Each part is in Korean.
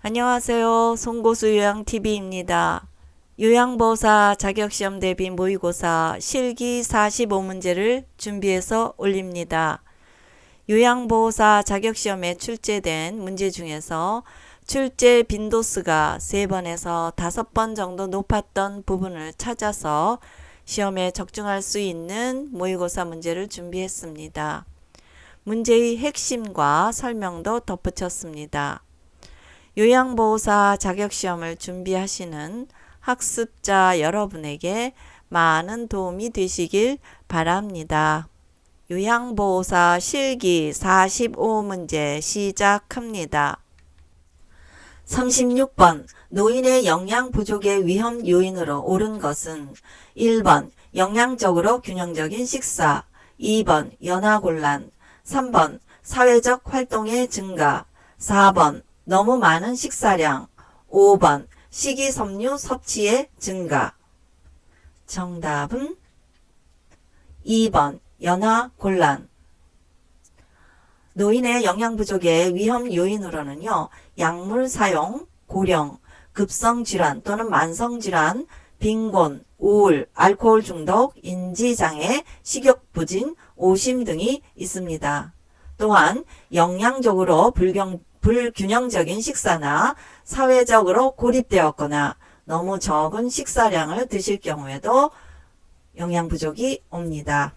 안녕하세요. 송고수 요양TV입니다. 요양보호사 자격시험 대비 모의고사 실기 45문제를 준비해서 올립니다. 요양보호사 자격시험에 출제된 문제 중에서 출제 빈도수가 3번에서 5번 정도 높았던 부분을 찾아서 시험에 적중할 수 있는 모의고사 문제를 준비했습니다. 문제의 핵심과 설명도 덧붙였습니다. 요양보호사 자격시험을 준비하시는 학습자 여러분에게 많은 도움이 되시길 바랍니다. 요양보호사 실기 45문제 시작합니다. 36번 노인의 영양 부족의 위험 요인으로 옳은 것은 1번 영양적으로 균형적인 식사, 2번 연하곤란, 3번 사회적 활동의 증가, 4번 너무 많은 식사량, 5번 식이섬유 섭취의 증가. 정답은 2번 연하곤란. 노인의 영양 부족의 위험 요인으로는요, 약물 사용, 고령, 급성질환 또는 만성질환, 빈곤, 우울, 알코올 중독, 인지장애, 식욕부진, 오심 등이 있습니다. 또한 영양적으로 불균형적인 식사나 사회적으로 고립되었거나 너무 적은 식사량을 드실 경우에도 영양 부족이 옵니다.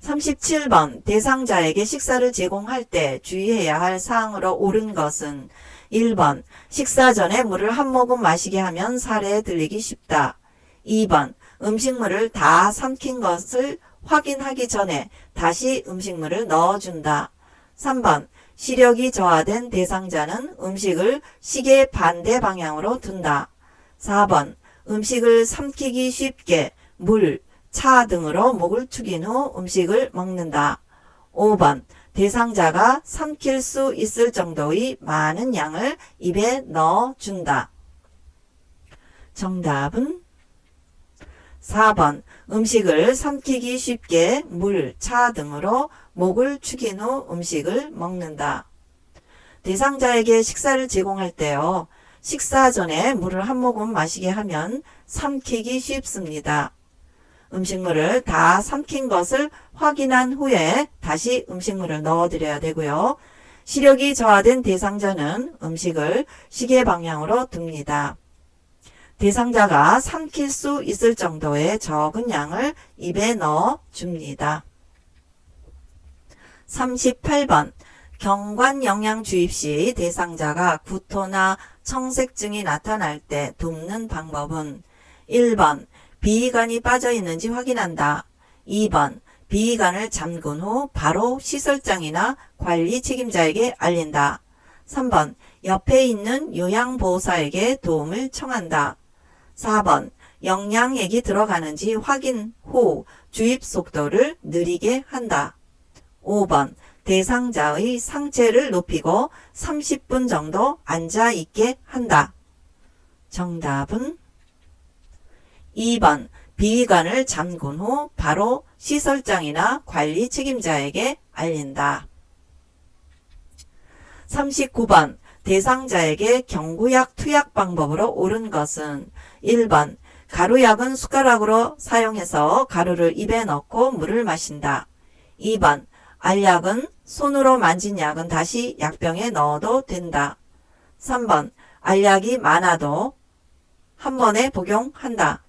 37번 대상자에게 식사를 제공할 때 주의해야 할 사항으로 옳은 것은 1번 식사 전에 물을 한 모금 마시게 하면 살에 들리기 쉽다. 2번 음식물을 다 삼킨 것을 확인하기 전에 다시 음식물을 넣어준다. 3번 시력이 저하된 대상자는 음식을 시계 반대 방향으로 둔다. 4번 음식을 삼키기 쉽게 물, 차 등으로 목을 축인 후 음식을 먹는다. 5번 대상자가 삼킬 수 있을 정도의 많은 양을 입에 넣어준다. 정답은 4번 음식을 삼키기 쉽게 물, 차 등으로 목을 축인 후 음식을 먹는다. 대상자에게 식사를 제공할 때요. 식사 전에 물을 한 모금 마시게 하면 삼키기 쉽습니다. 음식물을 다 삼킨 것을 확인한 후에 다시 음식물을 넣어드려야 되고요. 시력이 저하된 대상자는 음식을 시계 방향으로 둡니다. 대상자가 삼킬 수 있을 정도의 적은 양을 입에 넣어 줍니다. 38번 경관영양 주입 시 대상자가 구토나 청색증이 나타날 때 돕는 방법은 1번 비위관이 빠져 있는지 확인한다. 2번 비위관을 잠근 후 바로 시설장이나 관리 책임자에게 알린다. 3번 옆에 있는 요양보호사에게 도움을 청한다. 4번 영양액이 들어가는지 확인 후 주입 속도를 느리게 한다. 5번 대상자의 상체를 높이고 30분 정도 앉아있게 한다. 정답은 2번 비위관을 잠근 후 바로 시설장이나 관리 책임자에게 알린다. 39번 대상자에게 경구약 투약 방법으로 옳은 것은 1번 가루약은 숟가락으로 사용해서 가루를 입에 넣고 물을 마신다. 2번 알약은 손으로 만진 약은 다시 약병에 넣어도 된다. 3번 알약이 많아도 한 번에 복용한다.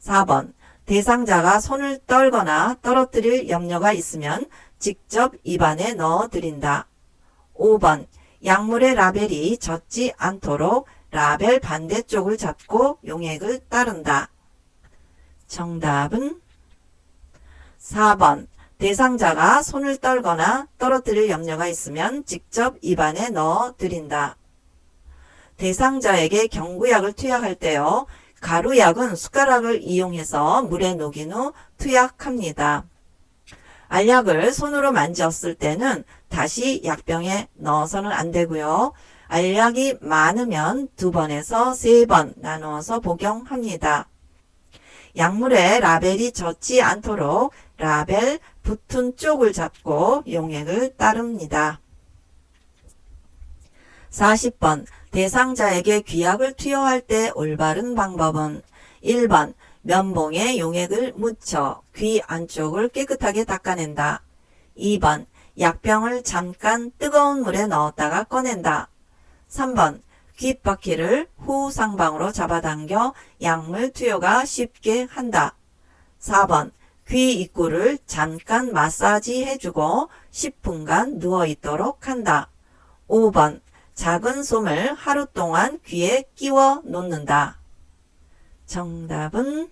4번 대상자가 손을 떨거나 떨어뜨릴 염려가 있으면 직접 입안에 넣어드린다. 5번 약물의 라벨이 젖지 않도록 라벨 반대쪽을 잡고 용액을 따른다. 정답은 4번 대상자가 손을 떨거나 떨어뜨릴 염려가 있으면 직접 입안에 넣어드린다. 대상자에게 경구약을 투약할 때요. 가루약은 숟가락을 이용해서 물에 녹인 후 투약합니다. 알약을 손으로 만졌을 때는 다시 약병에 넣어서는 안 되고요. 알약이 많으면 2번에서 3번 나누어서 복용합니다. 약물에 라벨이 젖지 않도록 라벨 붙은 쪽을 잡고 용액을 따릅니다. 40번 대상자에게 귀약을 투여할 때 올바른 방법은 1번 면봉에 용액을 묻혀 귀 안쪽을 깨끗하게 닦아낸다. 2번 약병을 잠깐 뜨거운 물에 넣었다가 꺼낸다. 3번 귓바퀴를 후상방으로 잡아당겨 약물 투여가 쉽게 한다. 4번 귀 입구를 잠깐 마사지 해주고 10분간 누워있도록 한다. 5번 작은 솜을 하루 동안 귀에 끼워 놓는다. 정답은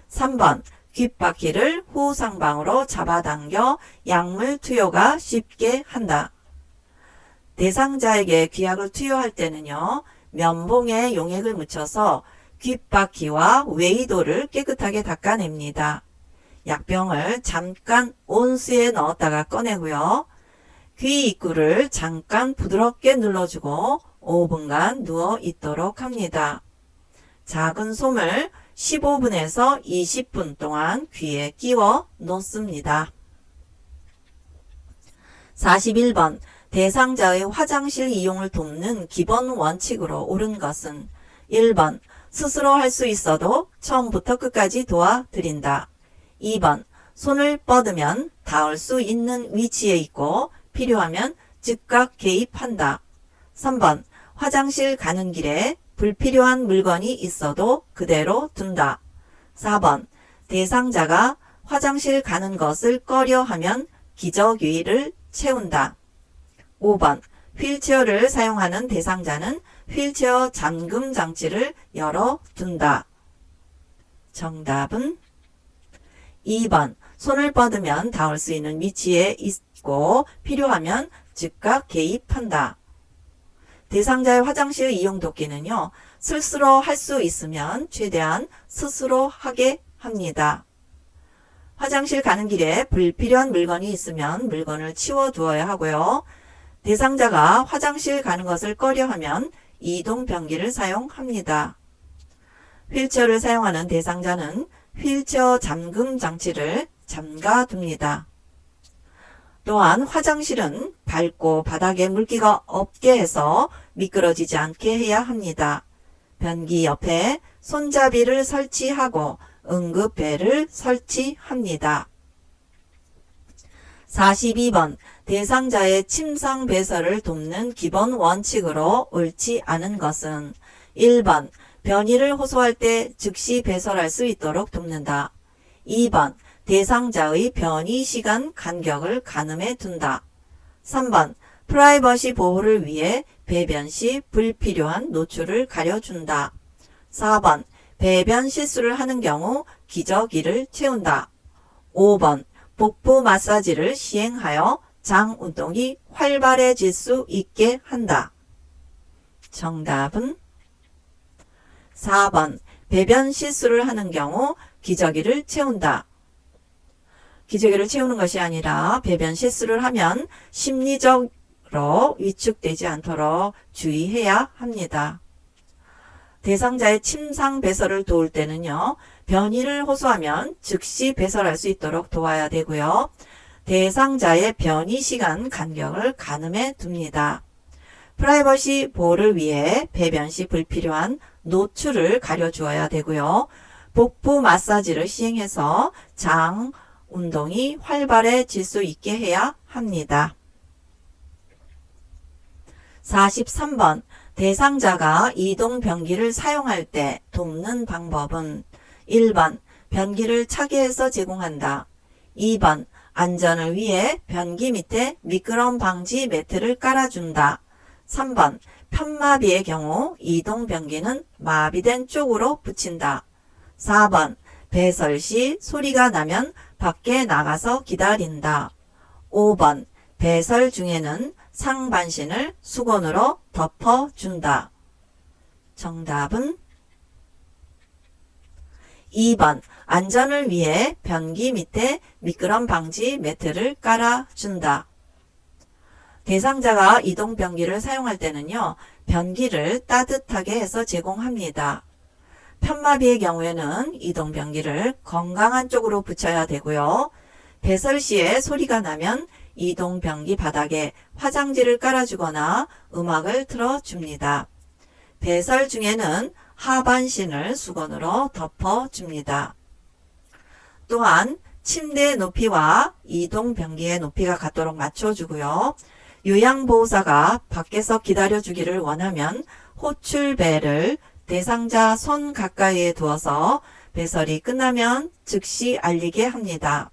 3번 귓바퀴를 후상방으로 잡아당겨 약물 투여가 쉽게 한다. 대상자에게 귀약을 투여할 때는요. 면봉에 용액을 묻혀서 귓바퀴와 외이도를 깨끗하게 닦아냅니다. 약병을 잠깐 온수에 넣었다가 꺼내고요. 귀 입구를 잠깐 부드럽게 눌러주고 5분간 누워 있도록 합니다. 작은 솜을 15분에서 20분 동안 귀에 끼워 놓습니다. 41번 대상자의 화장실 이용을 돕는 기본 원칙으로 옳은 것은 1번 스스로 할 수 있어도 처음부터 끝까지 도와드린다. 2번 손을 뻗으면 닿을 수 있는 위치에 있고 필요하면 즉각 개입한다. 3번 화장실 가는 길에 불필요한 물건이 있어도 그대로 둔다. 4번 대상자가 화장실 가는 것을 꺼려하면 기저귀를 채운다. 5번 휠체어를 사용하는 대상자는 휠체어 잠금 장치를 열어둔다. 정답은 2번 손을 뻗으면 닿을 수 있는 위치에 있고 필요하면 즉각 개입한다. 대상자의 화장실 이용 돕기는요. 스스로 할 수 있으면 최대한 스스로 하게 합니다. 화장실 가는 길에 불필요한 물건이 있으면 물건을 치워두어야 하고요. 대상자가 화장실 가는 것을 꺼려하면 이동변기를 사용합니다. 휠체어를 사용하는 대상자는 휠체어 잠금 장치를 잠가둡니다. 또한 화장실은 밝고 바닥에 물기가 없게 해서 미끄러지지 않게 해야 합니다. 변기 옆에 손잡이를 설치하고 응급벨을 설치합니다. 42번 대상자의 침상 배설을 돕는 기본 원칙으로 옳지 않은 것은 1번 변이를 호소할 때 즉시 배설할 수 있도록 돕는다. 2번 대상자의 변이 시간 간격을 가늠해 둔다. 3번 프라이버시 보호를 위해 배변 시 불필요한 노출을 가려준다. 4번 배변 실수를 하는 경우 기저귀를 채운다. 5번 복부 마사지를 시행하여 장 운동이 활발해질 수 있게 한다. 정답은 4번 배변 실수를 하는 경우 기저귀를 채운다. 기저귀를 채우는 것이 아니라 배변 실수를 하면 심리적으로 위축되지 않도록 주의해야 합니다. 대상자의 침상 배설을 도울 때는요. 변이를 호소하면 즉시 배설할 수 있도록 도와야 되고요. 대상자의 변이 시간 간격을 가늠해 둡니다. 프라이버시 보호를 위해 배변 시 불필요한 노출을 가려주어야 되고요. 복부 마사지를 시행해서 장 운동이 활발해질 수 있게 해야 합니다. 43번 대상자가 이동 변기를 사용할 때 돕는 방법은 1번 변기를 차게 해서 제공한다. 2번 안전을 위해 변기 밑에 미끄럼 방지 매트를 깔아준다. 3번 편마비의 경우 이동 변기는 마비된 쪽으로 붙인다. 4번 배설 시 소리가 나면 밖에 나가서 기다린다. 5번 배설 중에는 상반신을 수건으로 덮어준다. 정답은 2번 안전을 위해 변기 밑에 미끄럼 방지 매트를 깔아준다. 대상자가 이동 변기를 사용할 때는요. 변기를 따뜻하게 해서 제공합니다. 편마비의 경우에는 이동 변기를 건강한 쪽으로 붙여야 되고요. 배설 시에 소리가 나면 이동변기 바닥에 화장지를 깔아주거나 음악을 틀어줍니다. 배설 중에는 하반신을 수건으로 덮어줍니다. 또한 침대 높이와 이동변기의 높이가 같도록 맞춰주고요. 요양보호사가 밖에서 기다려주기를 원하면 호출벨을 대상자 손 가까이에 두어서 배설이 끝나면 즉시 알리게 합니다.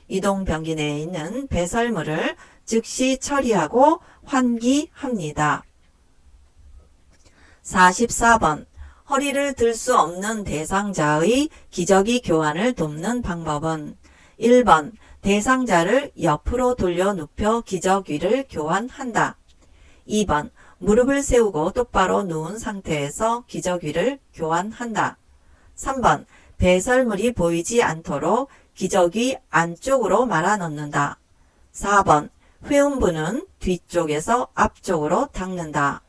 이동변기 내에 있는 배설물을 즉시 처리하고 환기합니다. 44번 허리를 들 수 없는 대상자의 기저귀 교환을 돕는 방법은 1번 대상자를 옆으로 돌려 눕혀 기저귀를 교환한다. 2번 무릎을 세우고 똑바로 누운 상태에서 기저귀를 교환한다. 3번 배설물이 보이지 않도록 기저귀 안쪽으로 말아 넣는다. 4번 회음부는 뒤쪽에서 앞쪽으로 닦는다.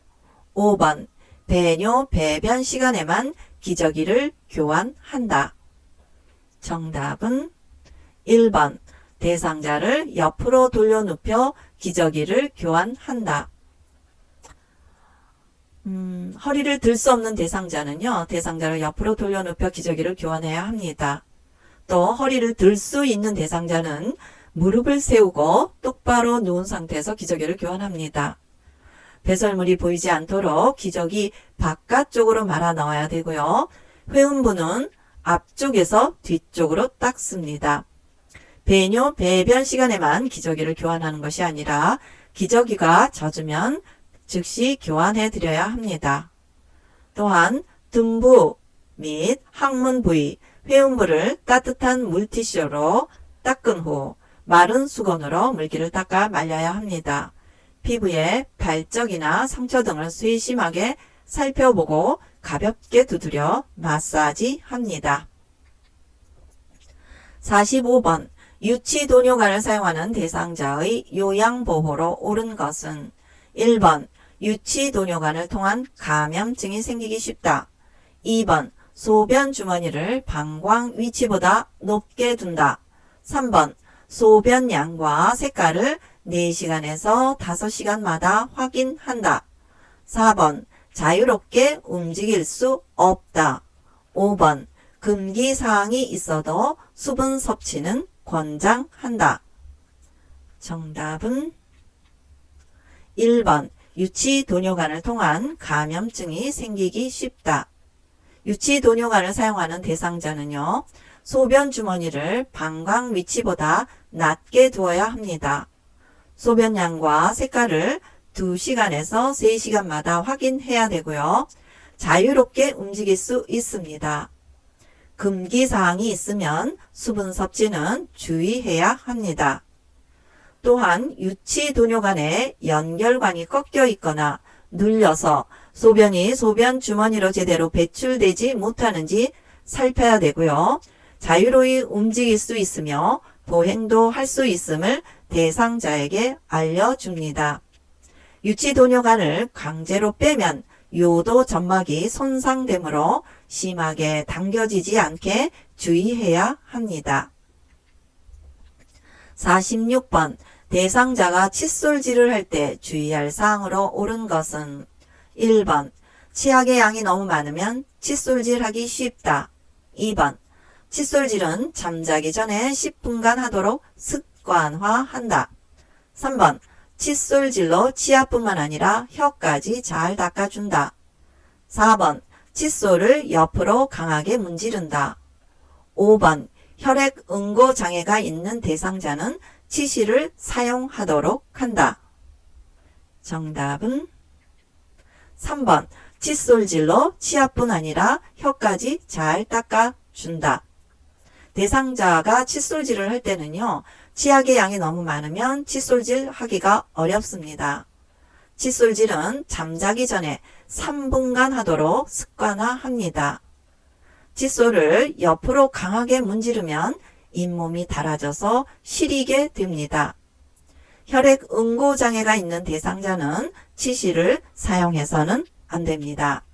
5번 배뇨 배변 시간에만 기저귀를 교환한다. 정답은 1번 대상자를 옆으로 돌려 눕혀 기저귀를 교환한다. 허리를 들 수 없는 대상자는요. 대상자를 옆으로 돌려 눕혀 기저귀를 교환해야 합니다. 또 허리를 들 수 있는 대상자는 무릎을 세우고 똑바로 누운 상태에서 기저귀를 교환합니다. 배설물이 보이지 않도록 기저귀 바깥쪽으로 말아 넣어야 되고요. 회음부는 앞쪽에서 뒤쪽으로 닦습니다. 배뇨, 배변 시간에만 기저귀를 교환하는 것이 아니라 기저귀가 젖으면 즉시 교환해 드려야 합니다. 또한 등부 및 항문 부위, 회음부를 따뜻한 물티슈로 닦은 후 마른 수건으로 물기를 닦아 말려야 합니다. 피부에 발적이나 상처 등을 세심하게 살펴보고 가볍게 두드려 마사지합니다. 45번 유치도뇨관을 사용하는 대상자의 요양보호로 옳은 것은 1번 유치도뇨관을 통한 감염증이 생기기 쉽다. 2번 소변 주머니를 방광 위치보다 높게 둔다. 3번 소변 양과 색깔을 4시간에서 5시간마다 확인한다. 4번 자유롭게 움직일 수 없다. 5번 금기사항이 있어도 수분 섭취는 권장한다. 정답은 1번 유치도뇨관을 통한 감염증이 생기기 쉽다. 유치도뇨관을 사용하는 대상자는요. 소변 주머니를 방광 위치보다 낮게 두어야 합니다. 소변 양과 색깔을 2시간에서 3시간마다 확인해야 되고요. 자유롭게 움직일 수 있습니다. 금기사항이 있으면 수분 섭취는 주의해야 합니다. 또한 유치도뇨관에 연결관이 꺾여 있거나 눌려서 소변이 소변 주머니로 제대로 배출되지 못하는지 살펴야 되고요. 자유로이 움직일 수 있으며 보행도 할 수 있음을 대상자에게 알려줍니다. 유치도뇨관을 강제로 빼면 요도 점막이 손상되므로 심하게 당겨지지 않게 주의해야 합니다. 46번 대상자가 칫솔질을 할 때 주의할 사항으로 옳은 것은 1번 치약의 양이 너무 많으면 칫솔질하기 쉽다. 2번 칫솔질은 잠자기 전에 10분간 하도록 습관화한다. 3번 칫솔질로 치아뿐만 아니라 혀까지 잘 닦아준다. 4번 칫솔을 옆으로 강하게 문지른다. 5번 혈액 응고 장애가 있는 대상자는 치실을 사용하도록 한다. 정답은 3번 칫솔질로 치아뿐 아니라 혀까지 잘 닦아준다. 대상자가 칫솔질을 할 때는요. 치약의 양이 너무 많으면 칫솔질 하기가 어렵습니다. 칫솔질은 잠자기 전에 3분간 하도록 습관화합니다. 칫솔을 옆으로 강하게 문지르면 잇몸이 닳아져서 시리게 됩니다. 혈액 응고 장애가 있는 대상자는 치실을 사용해서는 안 됩니다.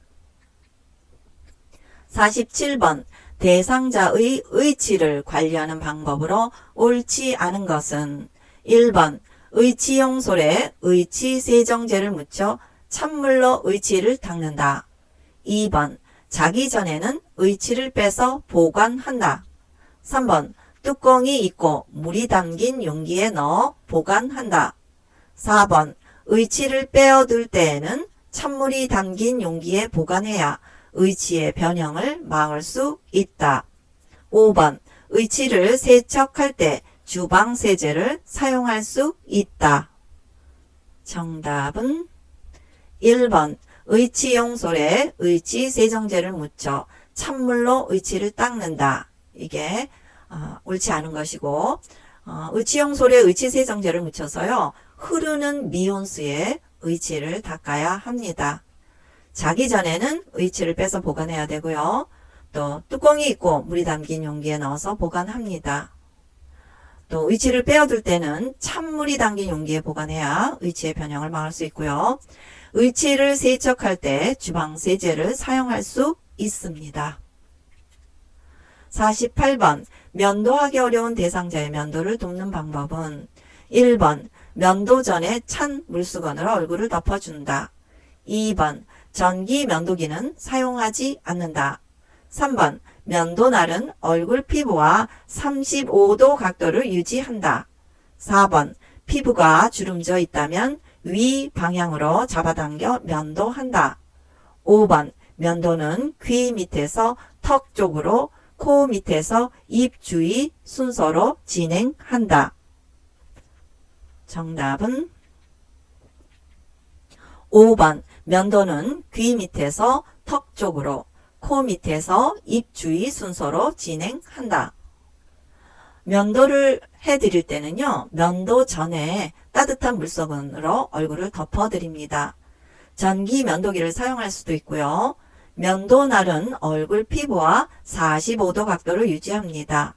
47번 대상자의 의치를 관리하는 방법으로 옳지 않은 것은 1번 의치용솔에 의치세정제를 묻혀 찬물로 의치를 닦는다. 2번 자기 전에는 의치를 빼서 보관한다. 3번 뚜껑이 있고 물이 담긴 용기에 넣어 보관한다. 4번 의치를 빼어둘 때에는 찬물이 담긴 용기에 보관해야 의치의 변형을 막을 수 있다. 5번 의치를 세척할 때 주방 세제를 사용할 수 있다. 정답은 1번 의치용솔에 의치세정제를 묻혀 찬물로 의치를 닦는다. 이게 옳지 않은 것이고 의치용솔에 의치세정제를 묻혀서요. 흐르는 미온수에 의치를 닦아야 합니다. 자기 전에는 의치를 빼서 보관해야 되고요. 또 뚜껑이 있고 물이 담긴 용기에 넣어서 보관합니다. 또 의치를 빼어둘 때는 찬물이 담긴 용기에 보관해야 의치의 변형을 막을 수 있고요. 의치를 세척할 때 주방세제를 사용할 수 있습니다. 48번 면도하기 어려운 대상자의 면도를 돕는 방법은 1번 면도 전에 찬 물수건으로 얼굴을 덮어준다. 2번 전기 면도기는 사용하지 않는다. 3번 면도날은 얼굴 피부와 35도 각도를 유지한다. 4번 피부가 주름져 있다면 위 방향으로 잡아당겨 면도한다. 5번 면도는 귀 밑에서 턱 쪽으로, 코 밑에서 입 주위 순서로 진행한다. 정답은 5번 면도는 귀 밑에서 턱 쪽으로, 코 밑에서 입 주위 순서로 진행한다. 면도를 해드릴 때는요. 면도 전에 따뜻한 물수건으로 얼굴을 덮어드립니다. 전기 면도기를 사용할 수도 있고요. 면도날은 얼굴 피부와 45도 각도를 유지합니다.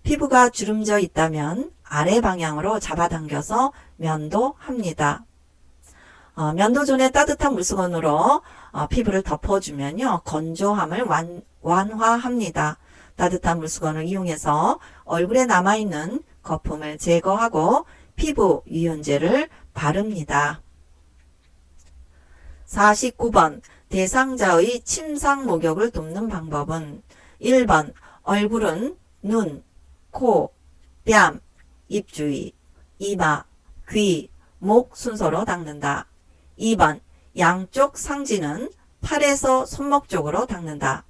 피부가 주름져 있다면 아래 방향으로 잡아당겨서 면도합니다. 면도 전에 따뜻한 물수건으로 피부를 덮어주면요. 건조함을 완화합니다. 따뜻한 물수건을 이용해서 얼굴에 남아있는 거품을 제거하고 피부 유연제를 바릅니다. 49번 대상자의 침상 목욕을 돕는 방법은 1번 얼굴은 눈, 코, 뺨, 입 주위, 이마, 귀, 목 순서로 닦는다. 2번 양쪽 상지는 팔에서 손목 쪽으로 닦는다.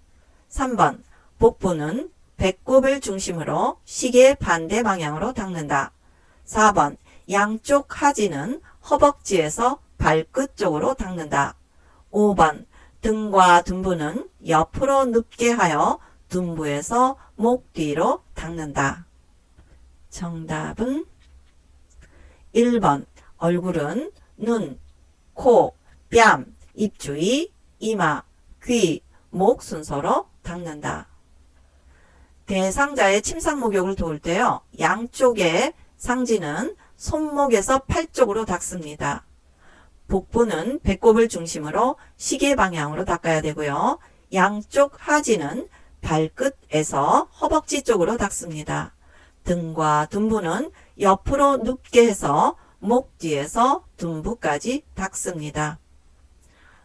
3번 복부는 배꼽을 중심으로 시계 반대 방향으로 닦는다. 4번 양쪽 하지는 허벅지에서 발끝 쪽으로 닦는다. 5번 등과 둔부는 옆으로 눕게 하여 둔부에서 목 뒤로 닦는다. 정답은 1번 얼굴은 눈, 코, 뺨, 입 주위, 이마, 귀, 목 순서로 닦는다. 대상자의 침상 목욕을 도울 때요. 양쪽의 상지는 손목에서 팔 쪽으로 닦습니다. 복부는 배꼽을 중심으로 시계 방향으로 닦아야 되고요. 양쪽 하지는 발끝에서 허벅지 쪽으로 닦습니다. 등과 둔부는 옆으로 눕게 해서 목 뒤에서 둔부까지 닦습니다.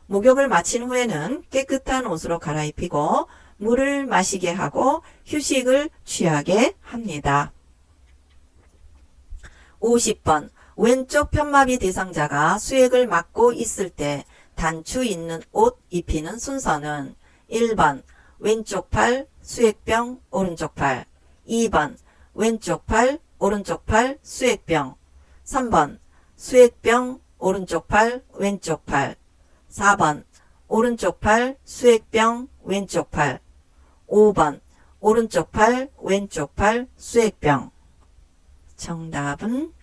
목욕을 마친 후에는 깨끗한 옷으로 갈아입히고 물을 마시게 하고 휴식을 취하게 합니다. 50번 왼쪽 편마비 대상자가 수액을 맞고 있을 때 단추 있는 옷 입히는 순서는 1번 왼쪽 팔 수액병 오른쪽 팔, 2번 왼쪽 팔 오른쪽 팔 수액병, 3번 수액병 오른쪽 팔 왼쪽 팔, 4번 오른쪽 팔 수액병 왼쪽 팔, 5번 오른쪽 팔 왼쪽 팔 수액병. 정답은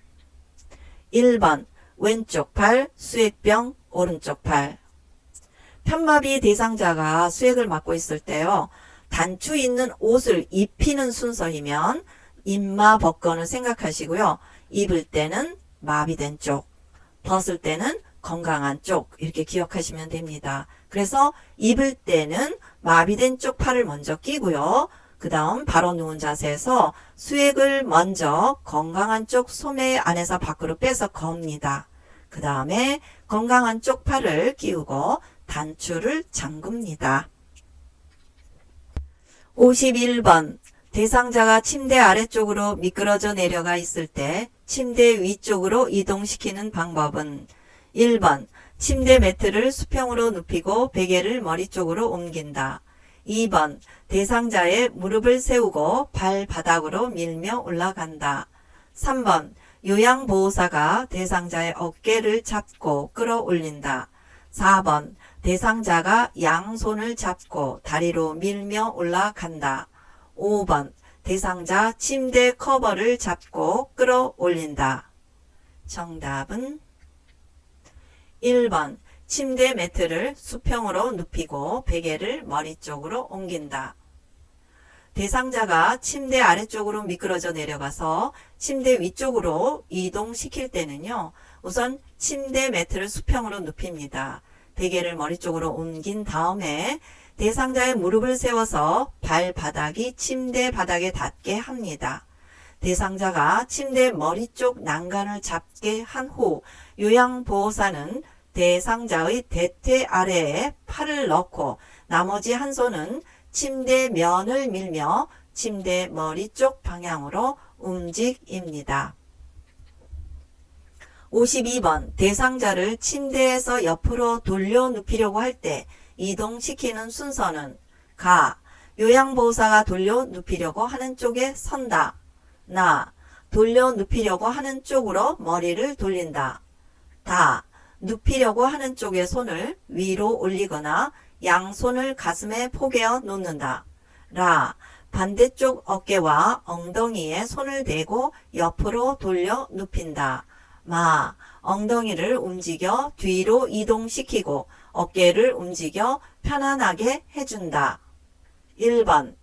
1번 왼쪽 팔 수액병 오른쪽 팔. 편마비 대상자가 수액을 맞고 있을 때요. 단추 있는 옷을 입히는 순서이면 입마 벗건을 생각하시고요. 입을 때는 마비된 쪽, 벗을 때는 건강한 쪽 이렇게 기억하시면 됩니다. 그래서 입을 때는 마비된 쪽 팔을 먼저 끼고요. 그 다음 바로 누운 자세에서 수액을 먼저 건강한 쪽 소매 안에서 밖으로 빼서 겁니다. 그 다음에 건강한 쪽 팔을 끼우고 단추를 잠굽니다. 51번 대상자가 침대 아래쪽으로 미끄러져 내려가 있을 때 침대 위쪽으로 이동시키는 방법은 1번 침대 매트를 수평으로 눕히고 베개를 머리 쪽으로 옮긴다. 2번 대상자의 무릎을 세우고 발바닥으로 밀며 올라간다. 3번 요양보호사가 대상자의 어깨를 잡고 끌어올린다. 4번 대상자가 양손을 잡고 다리로 밀며 올라간다. 5번 대상자 침대 커버를 잡고 끌어올린다. 정답은 1번 침대 매트를 수평으로 눕히고 베개를 머리 쪽으로 옮긴다. 대상자가 침대 아래쪽으로 미끄러져 내려가서 침대 위쪽으로 이동시킬 때는요. 우선 침대 매트를 수평으로 눕힙니다. 베개를 머리 쪽으로 옮긴 다음에 대상자의 무릎을 세워서 발바닥이 침대 바닥에 닿게 합니다. 대상자가 침대 머리 쪽 난간을 잡게 한 후 요양보호사는 대상자의 대퇴 아래에 팔을 넣고 나머지 한 손은 침대 면을 밀며 침대 머리 쪽 방향으로 움직입니다. 52번 대상자를 침대에서 옆으로 돌려 눕히려고 할 때 이동시키는 순서는 가. 요양보호사가 돌려 눕히려고 하는 쪽에 선다. 나. 돌려 눕히려고 하는 쪽으로 머리를 돌린다. 다. 눕히려고 하는 쪽의 손을 위로 올리거나 양손을 가슴에 포개어 놓는다. 라. 반대쪽 어깨와 엉덩이에 손을 대고 옆으로 돌려 눕힌다. 마. 엉덩이를 움직여 뒤로 이동시키고 어깨를 움직여 편안하게 해준다. 1번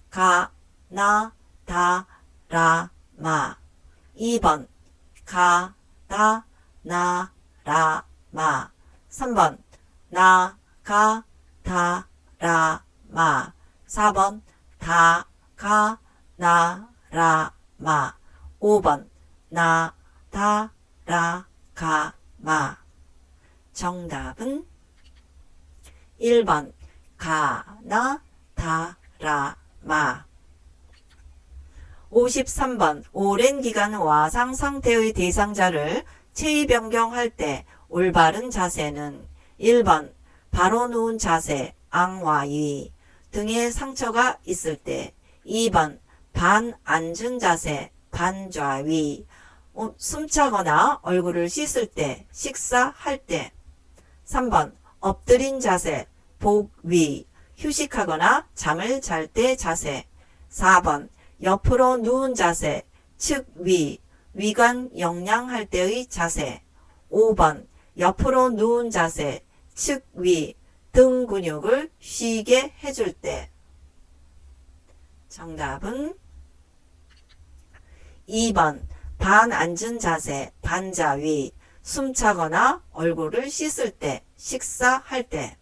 가, 나, 다, 라, 마. 2번 가, 다, 나, 라, 마. 3번 나, 가, 다, 라, 마. 4번 다, 가, 나, 라, 마. 5번 나, 다, 라, 가, 마. 정답은 1번 가, 나, 다, 라, 마. 53번 오랜 기간 와상 상태의 대상자를 체위 변경할 때 올바른 자세는 1번 바로 누운 자세, 앙와위. 등에 상처가 있을 때 2번 반 앉은 자세, 반좌위. 숨차거나 얼굴을 씻을 때, 식사할 때. 3번 엎드린 자세, 복위. 휴식하거나 잠을 잘 때 자세. 4번 옆으로 누운 자세, 측위. 위관 영양할 때의 자세. 5번 옆으로 누운 자세, 측위. 등 근육을 쉬게 해줄 때. 정답은 2번 반 앉은 자세, 반자위. 숨차거나 얼굴을 씻을 때, 식사할 때.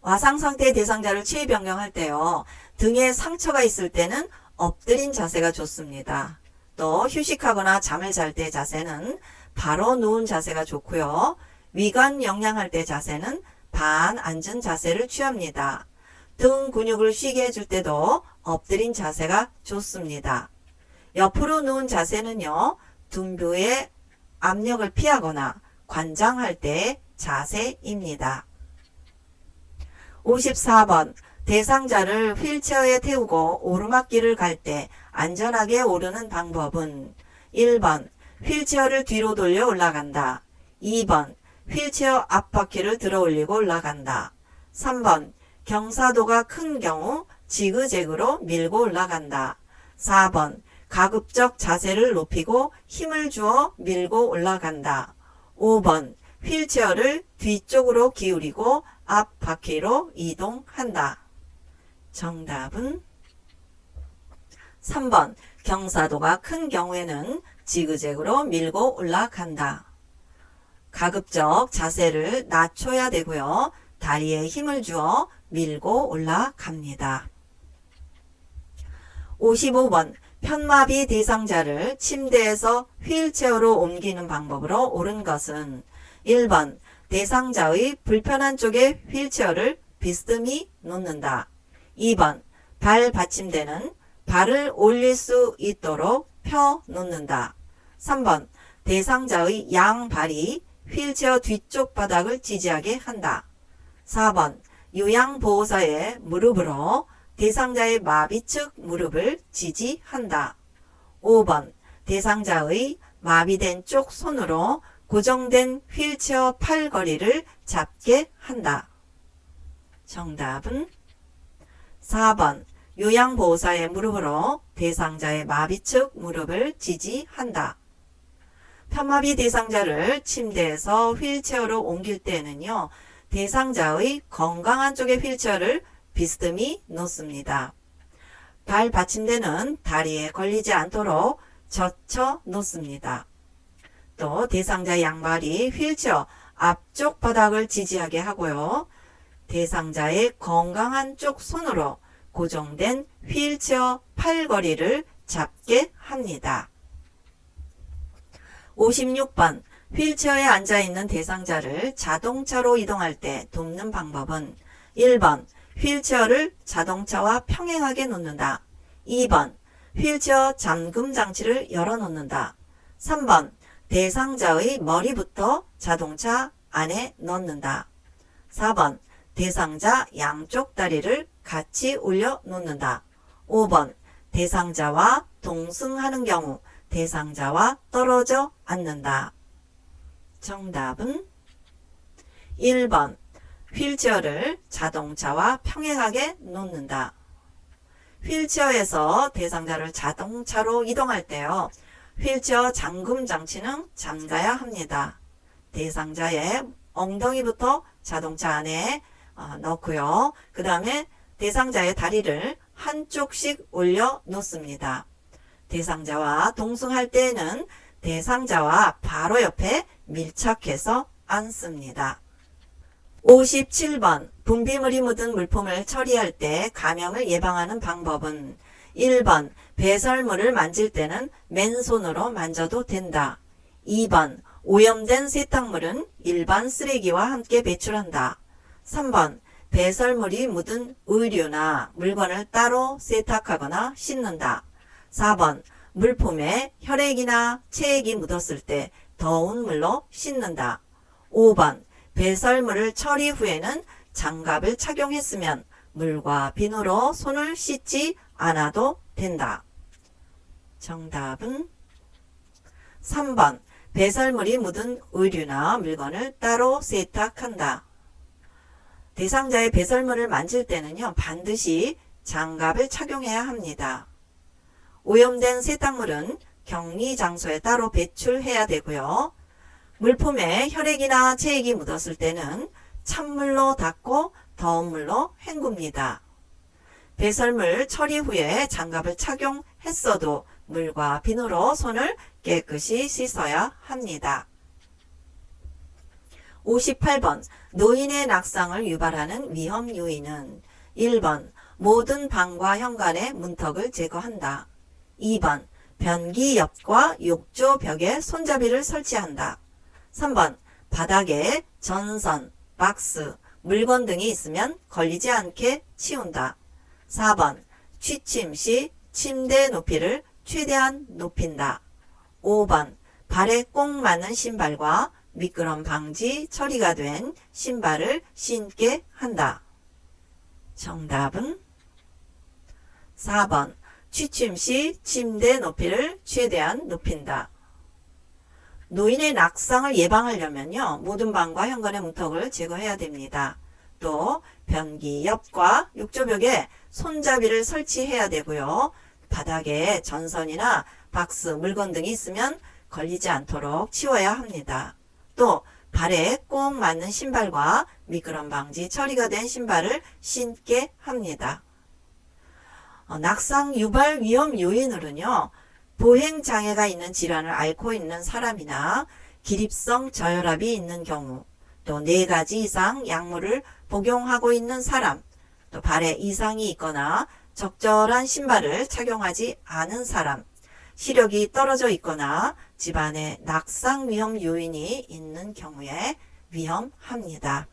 와상 상태의 대상자를 체위 변경할 때요. 등에 상처가 있을 때는 엎드린 자세가 좋습니다. 또 휴식하거나 잠을 잘 때 자세는 바로 누운 자세가 좋고요. 위관 영양할 때 자세는 반 앉은 자세를 취합니다. 등 근육을 쉬게 해줄 때도 엎드린 자세가 좋습니다. 옆으로 누운 자세는요. 둔부의 압력을 피하거나 관장할 때의 자세입니다. 54번 대상자를 휠체어에 태우고 오르막길을 갈 때 안전하게 오르는 방법은 1번 휠체어를 뒤로 돌려 올라간다. 2번 휠체어 앞바퀴를 들어 올리고 올라간다. 3번 경사도가 큰 경우 지그재그로 밀고 올라간다. 4번 가급적 자세를 높이고 힘을 주어 밀고 올라간다. 5번 휠체어를 뒤쪽으로 기울이고 앞바퀴로 이동한다. 정답은 3번 경사도가 큰 경우에는 지그재그로 밀고 올라간다. 가급적 자세를 낮춰야 되고요. 다리에 힘을 주어 밀고 올라갑니다. 55번 편마비 대상자를 침대에서 휠체어로 옮기는 방법으로 옳은 것은 1번 대상자의 불편한 쪽에 휠체어를 비스듬히 놓는다. 2번 발 받침대는 발을 올릴 수 있도록 펴 놓는다. 3번 대상자의 양발이 휠체어 뒤쪽 바닥을 지지하게 한다. 4번 요양보호사의 무릎으로 대상자의 마비 측 무릎을 지지한다. 5번 대상자의 마비된 쪽 손으로 고정된 휠체어 팔걸이를 잡게 한다. 정답은 4번 요양보호사의 무릎으로 대상자의 마비 측 무릎을 지지한다. 편마비 대상자를 침대에서 휠체어로 옮길 때는요, 대상자의 건강한 쪽의 휠체어를 비스듬히 놓습니다. 발 받침대는 다리에 걸리지 않도록 젖혀 놓습니다. 또 대상자의 양발이 휠체어 앞쪽 바닥을 지지하게 하고요. 대상자의 건강한 쪽 손으로 고정된 휠체어 팔걸이를 잡게 합니다. 56번 휠체어에 앉아있는 대상자를 자동차로 이동할 때 돕는 방법은 1번 휠체어를 자동차와 평행하게 놓는다. 2번 휠체어 잠금 장치를 열어놓는다. 3번 대상자의 머리부터 자동차 안에 넣는다. 4번 대상자 양쪽 다리를 같이 올려 놓는다. 5번 대상자와 동승하는 경우 대상자와 떨어져 앉는다. 정답은 1번 휠체어를 자동차와 평행하게 놓는다. 휠체어에서 대상자를 자동차로 이동할 때요. 휠체어 잠금 장치는 잠가야 합니다. 대상자의 엉덩이부터 자동차 안에 넣고요. 그 다음에 대상자의 다리를 한쪽씩 올려 놓습니다. 대상자와 동승할 때에는 대상자와 바로 옆에 밀착해서 앉습니다. 57번 분비물이 묻은 물품을 처리할 때 감염을 예방하는 방법은 1번 배설물을 만질 때는 맨손으로 만져도 된다. 2번 오염된 세탁물은 일반 쓰레기와 함께 배출한다. 3번 배설물이 묻은 의류나 물건을 따로 세탁하거나 씻는다. 4번 물품에 혈액이나 체액이 묻었을 때 더운 물로 씻는다. 5번 배설물을 처리 후에는 장갑을 착용했으면 물과 비누로 손을 씻지 않아도 된다. 정답은 3번 배설물이 묻은 의류나 물건을 따로 세탁한다. 대상자의 배설물을 만질 때는요, 반드시 장갑을 착용해야 합니다. 오염된 세탁물은 격리 장소에 따로 배출해야 되고요. 물품에 혈액이나 체액이 묻었을 때는 찬물로 닦고 더운 물로 헹굽니다. 배설물 처리 후에 장갑을 착용했어도 물과 비누로 손을 깨끗이 씻어야 합니다. 58번 노인의 낙상을 유발하는 위험 요인은 1번 모든 방과 현관의 문턱을 제거한다. 2번 변기 옆과 욕조 벽에 손잡이를 설치한다. 3번 바닥에 전선, 박스, 물건 등이 있으면 걸리지 않게 치운다. 4번 취침 시 침대 높이를 최대한 높인다. 5번 발에 꼭 맞는 신발과 미끄럼 방지 처리가 된 신발을 신게 한다. 정답은 4번 취침 시 침대 높이를 최대한 높인다. 노인의 낙상을 예방하려면요, 모든 방과 현관의 문턱을 제거해야 됩니다. 또 변기 옆과 욕조벽에 손잡이를 설치해야 되고요. 바닥에 전선이나 박스, 물건 등이 있으면 걸리지 않도록 치워야 합니다. 또 발에 꼭 맞는 신발과 미끄럼 방지 처리가 된 신발을 신게 합니다. 낙상 유발 위험 요인으로는요, 보행장애가 있는 질환을 앓고 있는 사람이나 기립성 저혈압이 있는 경우, 또 4가지 이상 약물을 복용하고 있는 사람, 또 발에 이상이 있거나 적절한 신발을 착용하지 않은 사람, 시력이 떨어져 있거나 집안에 낙상 위험 요인이 있는 경우에 위험합니다.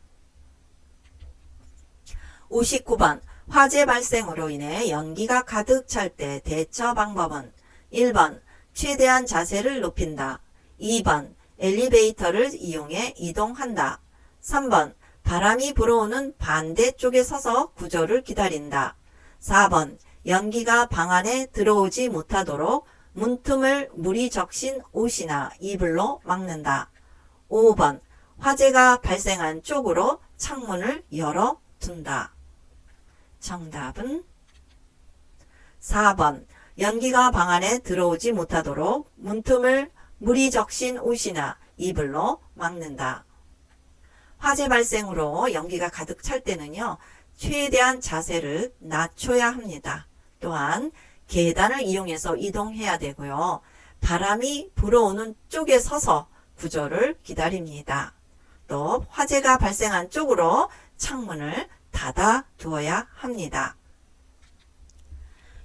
59번 화재 발생으로 인해 연기가 가득 찰 때 대처 방법은 1번 최대한 자세를 높인다. 2번 엘리베이터를 이용해 이동한다. 3번 바람이 불어오는 반대쪽에 서서 구조를 기다린다. 4번 연기가 방 안에 들어오지 못하도록 문틈을 물이 적신 옷이나 이불로 막는다. 5번 화재가 발생한 쪽으로 창문을 열어둔다. 정답은 4번 연기가 방 안에 들어오지 못하도록 문틈을 물이 적신 옷이나 이불로 막는다. 화재 발생으로 연기가 가득 찰 때는요. 최대한 자세를 낮춰야 합니다. 또한 계단을 이용해서 이동해야 되고요. 바람이 불어오는 쪽에 서서 구조를 기다립니다. 또 화재가 발생한 쪽으로 창문을 닫아 두어야 합니다.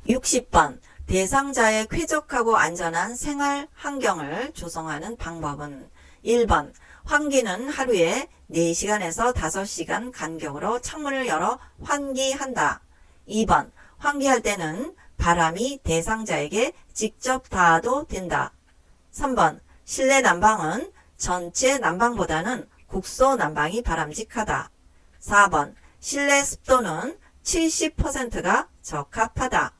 60번 대상자의 쾌적하고 안전한 생활 환경을 조성하는 방법은 1번 환기는 하루에 4시간에서 5시간 간격으로 창문을 열어 환기한다. 2번 환기할 때는 바람이 대상자에게 직접 닿아도 된다. 3번 실내 난방은 전체 난방보다는 국소 난방이 바람직하다. 4번 실내 습도는 70%가 적합하다.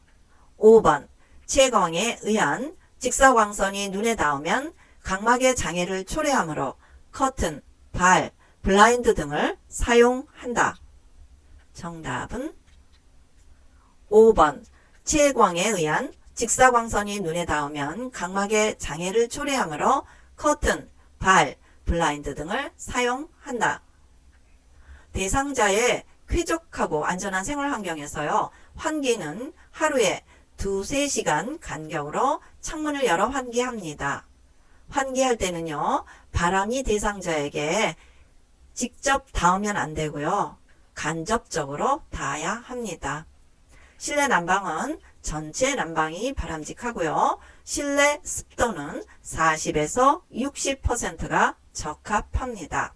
5번 채광에 의한 직사광선이 눈에 닿으면 각막의 장애를 초래하므로 커튼, 발, 블라인드 등을 사용한다. 정답은 5번 채광에 의한 직사광선이 눈에 닿으면 각막의 장애를 초래하므로 커튼, 발, 블라인드 등을 사용한다. 대상자의 쾌적하고 안전한 생활 환경에서요. 환기는 하루에 2-3시간 간격으로 창문을 열어 환기합니다. 환기할 때는요. 바람이 대상자에게 직접 닿으면 안 되고요. 간접적으로 닿아야 합니다. 실내 난방은 전체 난방이 바람직하고요. 실내 습도는 40에서 60%가 적합합니다.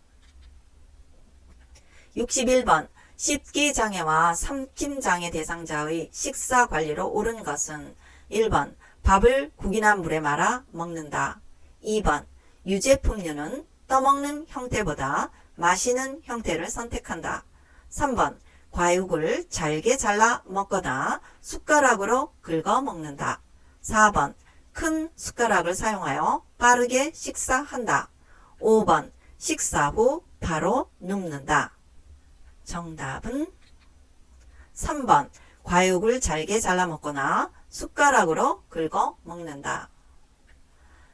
61번 식기장애와 삼킴장애 대상자의 식사관리로 옳은 것은 1번 밥을 국이나 물에 말아 먹는다. 2번 유제품류는 떠먹는 형태보다 마시는 형태를 선택한다. 3번 과육을 잘게 잘라 먹거나 숟가락으로 긁어 먹는다. 4번 큰 숟가락을 사용하여 빠르게 식사한다. 5번 식사 후 바로 눕는다. 정답은 3번 과육을 잘게 잘라 먹거나 숟가락으로 긁어 먹는다.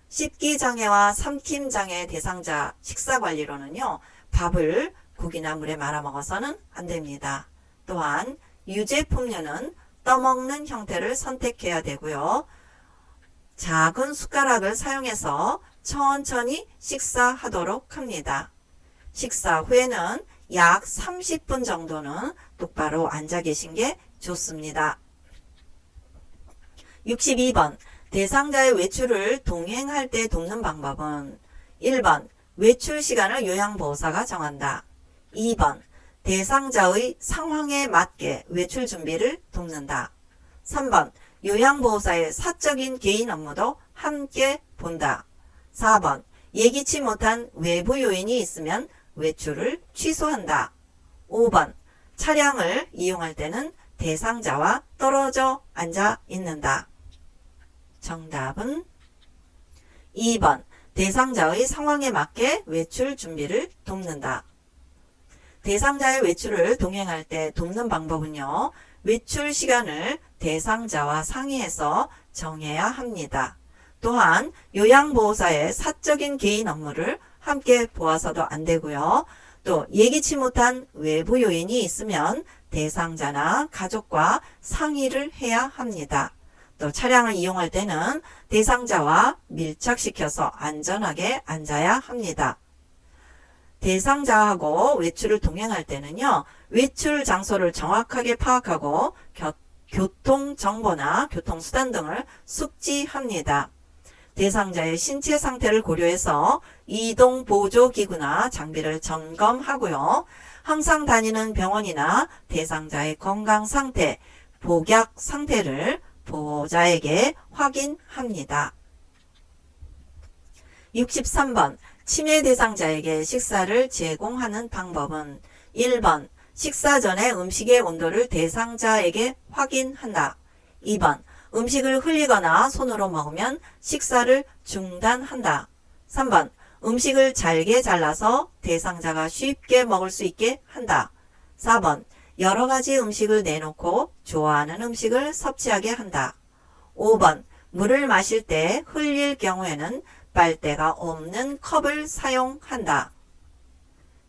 식기장애와 삼킴장애 대상자 식사관리로는요. 밥을 국이나 물에 말아 먹어서는 안됩니다. 또한 유제품류는 떠먹는 형태를 선택해야 되고요. 작은 숟가락을 사용해서 천천히 식사하도록 합니다. 식사 후에는 약 30분 정도는 똑바로 앉아 계신 게 좋습니다. 62번 대상자의 외출을 동행할 때 돕는 방법은 1번 외출 시간을 요양보호사가 정한다. 2번 대상자의 상황에 맞게 외출 준비를 돕는다. 3번 요양보호사의 사적인 개인 업무도 함께 본다. 4번 예기치 못한 외부 요인이 있으면 외출을 취소한다. 5번 차량을 이용할 때는 대상자와 떨어져 앉아 있는다. 정답은 2번 대상자의 상황에 맞게 외출 준비를 돕는다. 대상자의 외출을 동행할 때 돕는 방법은요. 외출 시간을 대상자와 상의해서 정해야 합니다. 또한 요양보호사의 사적인 개인 업무를 함께 보아서도 안 되고요. 또 예기치 못한 외부 요인이 있으면 대상자나 가족과 상의를 해야 합니다. 또 차량을 이용할 때는 대상자와 밀착시켜서 안전하게 앉아야 합니다. 대상자하고 외출을 동행할 때는요. 외출 장소를 정확하게 파악하고 교통정보나 교통수단 등을 숙지합니다. 대상자의 신체 상태를 고려해서 이동보조기구나 장비를 점검하고요. 항상 다니는 병원이나 대상자의 건강상태, 복약 상태를 보호자에게 확인합니다. 63번 치매 대상자에게 식사를 제공하는 방법은 1번 식사 전에 음식의 온도를 대상자에게 확인한다. 2번 음식을 흘리거나 손으로 먹으면 식사를 중단한다. 3번 음식을 잘게 잘라서 대상자가 쉽게 먹을 수 있게 한다. 4번 여러 가지 음식을 내놓고 좋아하는 음식을 섭취하게 한다. 5번 물을 마실 때 흘릴 경우에는 빨대가 없는 컵을 사용한다.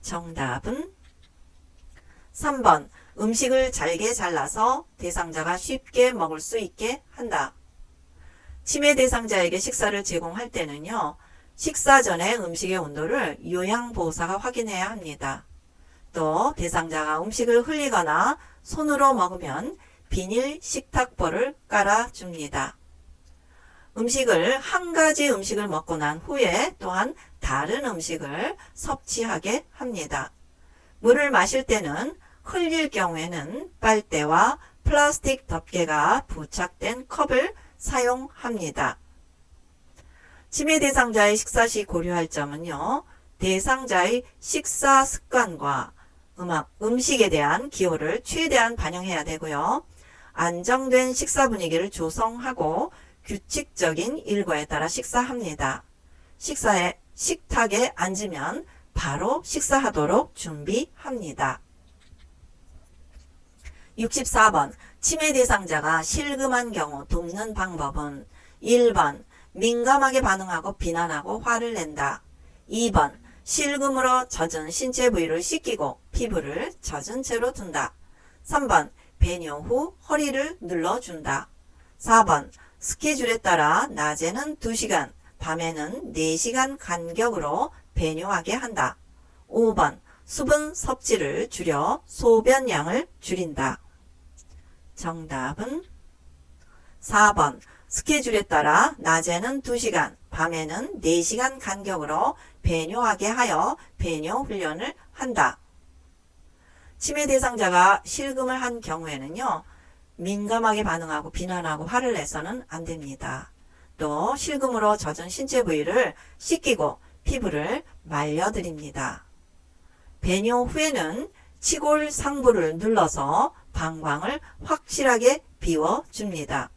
정답은 3번 음식을 잘게 잘라서 대상자가 쉽게 먹을 수 있게 한다. 치매 대상자에게 식사를 제공할 때는요. 식사 전에 음식의 온도를 요양보호사가 확인해야 합니다. 또 대상자가 음식을 흘리거나 손으로 먹으면 비닐 식탁보를 깔아줍니다. 한 가지 음식을 먹고 난 후에 또한 다른 음식을 섭취하게 합니다. 물을 마실 때는 흘릴 경우에는 빨대와 플라스틱 덮개가 부착된 컵을 사용합니다. 치매 대상자의 식사 시 고려할 점은요. 대상자의 식사 습관과 음식에 대한 기호를 최대한 반영해야 되고요. 안정된 식사 분위기를 조성하고 규칙적인 일과에 따라 식사합니다. 식탁에 앉으면 바로 식사하도록 준비합니다. 64번 치매 대상자가 실금한 경우 돕는 방법은 1번 민감하게 반응하고 비난하고 화를 낸다. 2번 실금으로 젖은 신체 부위를 씻기고 피부를 젖은 채로 둔다. 3번 배뇨 후 허리를 눌러준다. 4번 스케줄에 따라 낮에는 2시간, 밤에는 4시간 간격으로 배뇨하게 한다. 5번 수분 섭취를 줄여 소변량을 줄인다. 정답은 4번 스케줄에 따라 낮에는 2시간, 밤에는 4시간 간격으로 배뇨하게 하여 배뇨 훈련을 한다. 치매 대상자가 실금을 한 경우에는요. 민감하게 반응하고 비난하고 화를 내서는 안 됩니다. 또 실금으로 젖은 신체 부위를 씻기고 피부를 말려드립니다. 배뇨 후에는 치골 상부를 눌러서 방광을 확실하게 비워줍니다.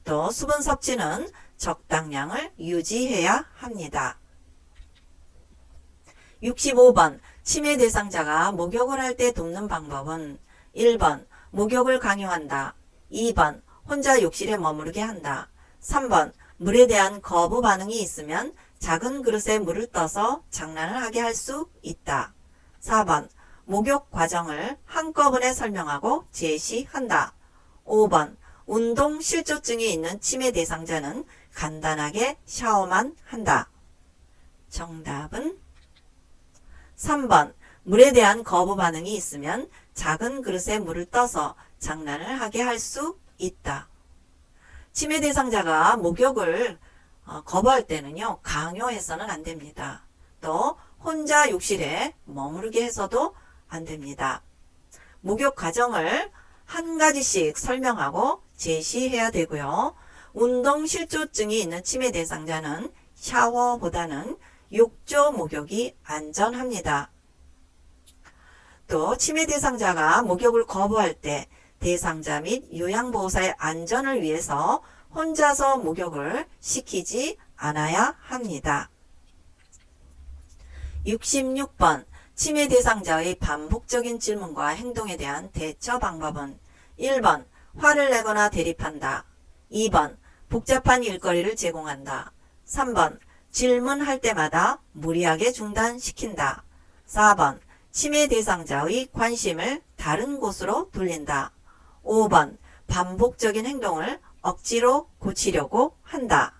또 수분 섭취는 적당량을 유지해야 합니다. 65번 치매 대상자가 목욕을 할 때 돕는 방법은 1번 목욕을 강요한다. 2번 혼자 욕실에 머무르게 한다. 3번 물에 대한 거부 반응이 있으면 작은 그릇에 물을 떠서 장난을 하게 할 수 있다. 4번 목욕 과정을 한꺼번에 설명하고 제시한다. 5번 운동 실조증이 있는 치매 대상자는 간단하게 샤워만 한다. 정답은 3번 물에 대한 거부 반응이 있으면 작은 그릇에 물을 떠서 장난을 하게 할 수 있다. 치매 대상자가 목욕을 거부할 때는요. 강요해서는 안 됩니다. 또 혼자 욕실에 머무르게 해서도 안 됩니다. 목욕 과정을 한 가지씩 설명하고 제시해야 되고요. 운동 실조증이 있는 치매 대상자는 샤워보다는 욕조 목욕이 안전합니다. 또 치매 대상자가 목욕을 거부할 때 대상자 및 요양보호사의 안전을 위해서 혼자서 목욕을 시키지 않아야 합니다. 66번 치매 대상자의 반복적인 질문과 행동에 대한 대처 방법은 1번 화를 내거나 대립한다. 2번 복잡한 일거리를 제공한다. 3번 질문할 때마다 무리하게 중단시킨다. 4번 치매 대상자의 관심을 다른 곳으로 돌린다. 5번 반복적인 행동을 억지로 고치려고 한다.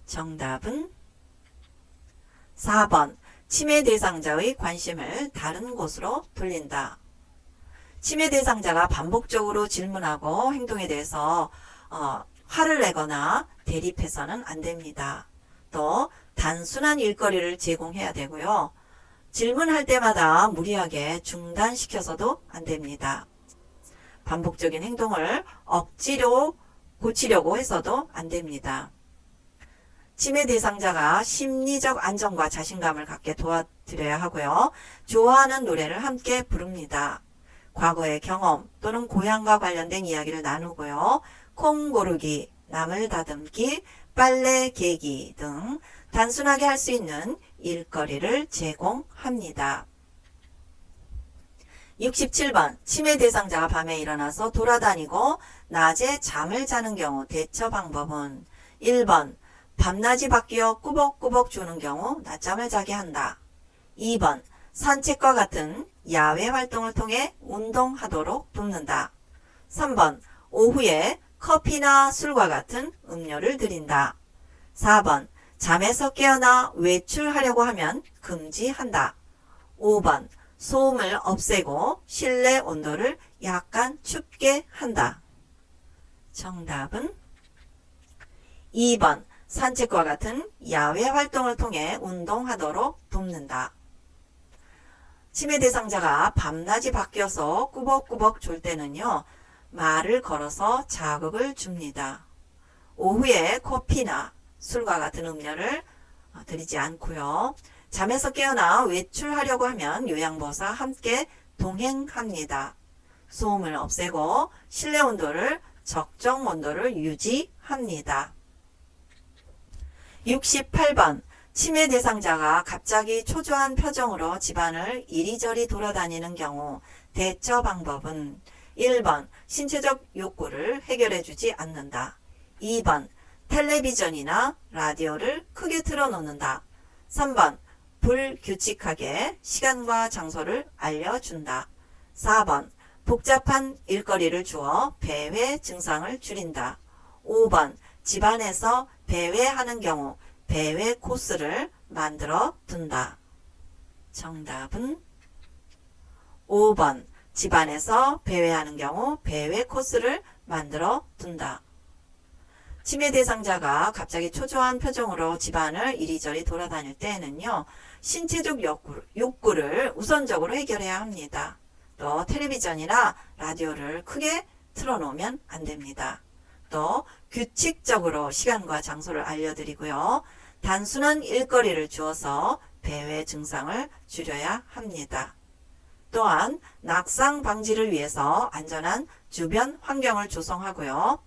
정답은 4번 치매 대상자의 관심을 다른 곳으로 돌린다. 침해 대상자가 반복적으로 질문하고 행동에 대해서 화를 내거나 대립해서는 안 됩니다. 또 단순한 일거리를 제공해야 되고요. 질문할 때마다 무리하게 중단시켜서도 안 됩니다. 반복적인 행동을 억지로 고치려고 해서도 안 됩니다. 침해 대상자가 심리적 안정과 자신감을 갖게 도와드려야 하고요. 좋아하는 노래를 함께 부릅니다. 과거의 경험 또는 고향과 관련된 이야기를 나누고요. 콩 고르기, 나물 다듬기, 빨래 개기 등 단순하게 할 수 있는 일거리를 제공합니다. 67번 침해 대상자가 밤에 일어나서 돌아다니고 낮에 잠을 자는 경우 대처 방법은 1번 밤낮이 바뀌어 꾸벅꾸벅 조는 경우 낮잠을 자게 한다. 2번 산책과 같은 야외 활동을 통해 운동하도록 돕는다. 3번 오후에 커피나 술과 같은 음료를 드린다. 4번 잠에서 깨어나 외출하려고 하면 금지한다. 5번 소음을 없애고 실내 온도를 약간 춥게 한다. 정답은 2번 산책과 같은 야외 활동을 통해 운동하도록 돕는다. 침해 대상자가 밤낮이 바뀌어서 꾸벅꾸벅 졸 때는요. 말을 걸어서 자극을 줍니다. 오후에 커피나 술과 같은 음료를 드리지 않고요. 잠에서 깨어나 외출하려고 하면 요양보호사 함께 동행합니다. 소음을 없애고 실내 온도를 적정 온도를 유지합니다. 68번 침해 대상자가 갑자기 초조한 표정으로 집안을 이리저리 돌아다니는 경우 대처 방법은 1번 신체적 욕구를 해결해 주지 않는다. 2번 텔레비전이나 라디오를 크게 틀어놓는다. 3번 불규칙하게 시간과 장소를 알려준다. 4번 복잡한 일거리를 주어 배회 증상을 줄인다. 5번 집안에서 배회하는 경우 배회 코스를 만들어 둔다. 정답은 5번 집안에서 배회하는 경우 배회 코스를 만들어 둔다. 침해 대상자가 갑자기 초조한 표정으로 집안을 이리저리 돌아다닐 때에는요. 신체적 욕구를 우선적으로 해결해야 합니다. 또 텔레비전이나 라디오를 크게 틀어놓으면 안 됩니다. 또 규칙적으로 시간과 장소를 알려드리고요. 단순한 일거리를 주어서 배회 증상을 줄여야 합니다. 또한 낙상 방지를 위해서 안전한 주변 환경을 조성하고요.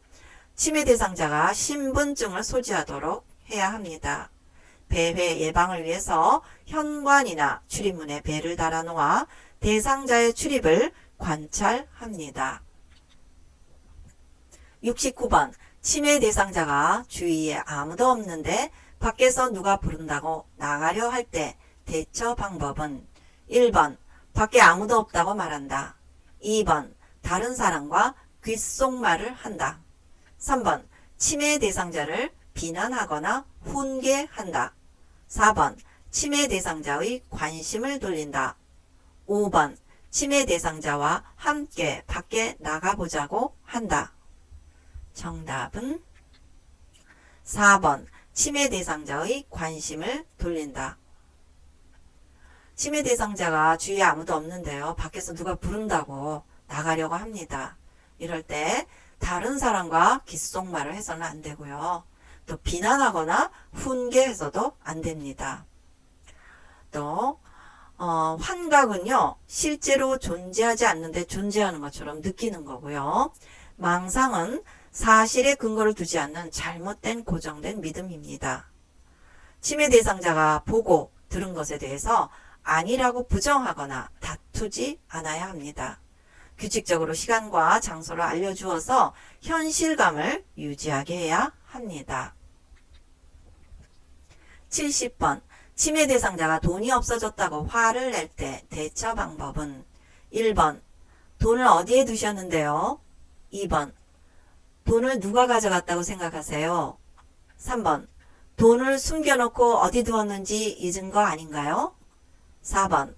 침해 대상자가 신분증을 소지하도록 해야 합니다. 배회 예방을 위해서 현관이나 출입문에 배를 달아놓아 대상자의 출입을 관찰합니다. 69번 침해 대상자가 주위에 아무도 없는데 밖에서 누가 부른다고 나가려 할 때 대처 방법은 1번 밖에 아무도 없다고 말한다. 2번 다른 사람과 귓속말을 한다. 3번 침해 대상자를 비난하거나 훈계한다. 4번 침해 대상자의 관심을 돌린다. 5번 침해 대상자와 함께 밖에 나가보자고 한다. 정답은 4번 침해 대상자의 관심을 돌린다. 침해 대상자가 주위에 아무도 없는데요. 밖에서 누가 부른다고 나가려고 합니다. 이럴 때 다른 사람과 귓속말을 해서는 안 되고요. 또 비난하거나 훈계해서도 안 됩니다. 또 환각은요. 실제로 존재하지 않는데 존재하는 것처럼 느끼는 거고요. 망상은 사실에 근거를 두지 않는 잘못된 고정된 믿음입니다. 침해 대상자가 보고 들은 것에 대해서 아니라고 부정하거나 다투지 않아야 합니다. 규칙적으로 시간과 장소를 알려주어서 현실감을 유지하게 해야 합니다. 70번 침해 대상자가 돈이 없어졌다고 화를 낼 때 대처 방법은 1번 돈을 어디에 두셨는데요? 2번 돈을 누가 가져갔다고 생각하세요? 3번 돈을 숨겨놓고 어디 두었는지 잊은 거 아닌가요? 4번